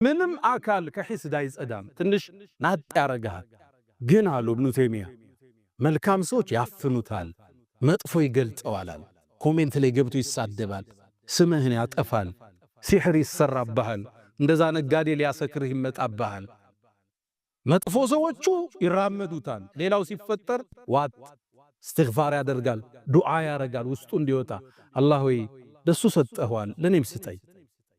ምንም አካል ከሒስድ አይጸዳም፣ ትንሽ ናጥ ያረጋል። ግን አሉ ኢብኑ ተይሚያ መልካም ሰዎች ያፍኑታል፣ መጥፎ ይገልጸዋል። ኮሜንት ላይ ገብቶ ይሳደባል፣ ስምህን ያጠፋል፣ ሲሕር ይሰራብሃል፣ እንደዛ ነጋዴ ሊያሰክርህ ይመጣብሃል። መጥፎ ሰዎቹ ይራመዱታል። ሌላው ሲፈጠር ዋጥ እስትግፋር ያደርጋል፣ ዱዓ ያረጋል ውስጡ እንዲወጣ። አላህ ሆይ ለሱ ሰጠኸዋል ለኔም ስጠኝ፣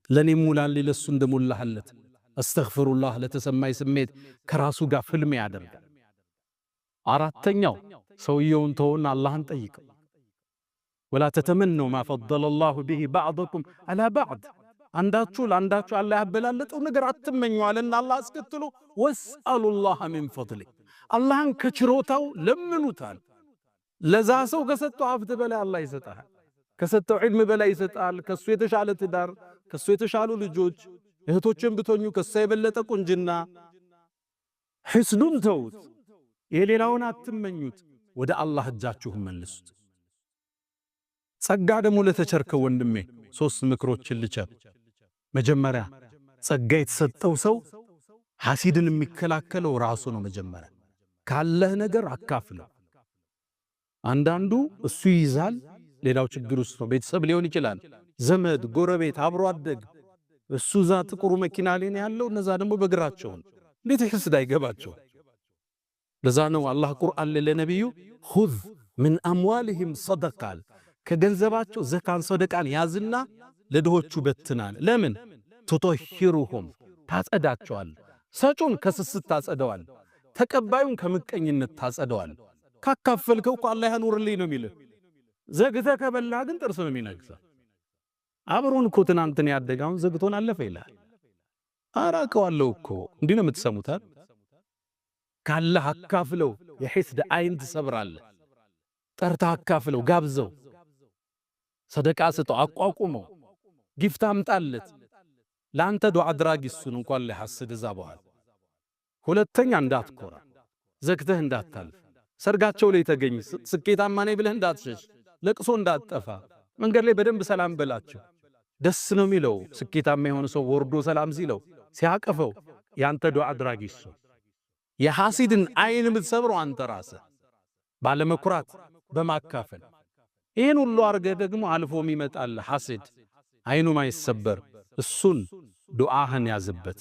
ለኔም ሙላልኝ ለሱ እንደሞላህለት። አስተግፍሩላህ ለተሰማይ ስሜት ከራሱ ጋር ፍልም ያደርጋል። አራተኛው ሰውየውን ተውና አላህን ጠይቀው። ወላ ተተመነው ማ ፈደለ ላሁ ቢሂ ባዕደኩም ዐላ ባዕድ፣ አንዳችሁ ለአንዳችሁ አላህ ያበላለጠው ነገር አትመኙ አለና አላህ አስከትሎ ወስአሉላህ ሚን ፈድሊ፣ አላህን ከችሮታው ለምኑታል። ለዛ ሰው ከሰጠው ሀብት በላይ አላህ ይሰጣል፣ ከሰጠው ዒልም በላይ ይሰጣል። ከሱ የተሻለ ትዳር፣ ከሱ የተሻሉ ልጆች፣ እህቶችን ብትሆኑ ከሱ የበለጠ ቁንጅና። ሒስዱን ተውት፣ የሌላውን አትመኙት፣ ወደ አላህ እጃችሁን መልሱት። ጸጋ ደግሞ ለተቸርከው ወንድሜ ሶስት ምክሮችን ልቸር። መጀመሪያ ጸጋ የተሰጠው ሰው ሐሲድን የሚከላከለው ራሱ ነው። መጀመሪያ ካለህ ነገር አካፍለው። አንዳንዱ እሱ ይይዛል፣ ሌላው ችግር ውስጥ ነው። ቤተሰብ ሊሆን ይችላል፣ ዘመድ፣ ጎረቤት፣ አብሮ አደግ። እሱ ዛ ጥቁሩ መኪና ላይ ያለው፣ እነዛ ደግሞ በእግራቸው። እንዴት ሒስድ አይገባቸው? ለዛ ነው አላህ ቁርአን ለነብዩ ኹዝ ምን አምዋልህም ሰደቃል፣ ከገንዘባቸው ዘካን ሰደቃን ያዝና ለድሆቹ በትናል። ለምን? ትጦሂሩሁም ታጸዳቸዋል። ሰጩን ከስስት ታጸደዋል፣ ተቀባዩን ከምቀኝነት ታጸደዋል። ካካፈልከው እኮ አላህ ያኑርልኝ ነው የሚልህ። ዘግተህ ከበላህ ግን ጥርስ ነው የሚነግሰው። አብሮን እኮ ትናንትን ያደጋውን ዘግቶን አለፈ ይላል። አራቀዋለሁ እኮ እንዲህ ነው የምትሰሙታል። ካለህ አካፍለው፣ የሒስድ አይን ትሰብራለህ። ጠርታ አካፍለው፣ ጋብዘው፣ ሰደቃ ስጠው፣ አቋቁመው፣ ጊፍት አምጣለት። ለአንተ ዱዓ አድራጊ እሱን እንኳን ሊሐስድ እዛ በኋላ። ሁለተኛ እንዳትኮራ፣ ዘግተህ እንዳታልፍ። ሰርጋቸው ላይ ተገኝ፣ ስኬታማ ነኝ ብለህ እንዳትሸሽ፣ ለቅሶ እንዳትጠፋ። መንገድ ላይ በደንብ ሰላም በላቸው። ደስ ነው የሚለው ስኬታማ የሆነ ሰው ወርዶ ሰላም ሲለው ሲያቀፈው፣ ያንተ ዱዓ አድራጊ እሱ። የሐሲድን አይን የምትሰብረው አንተ ራስህ ባለመኩራት በማካፈል። ይህን ሁሉ አርገህ ደግሞ አልፎም ይመጣል ሐሲድ አይኑ ማይሰበር። እሱን ዱዓህን ያዝበት።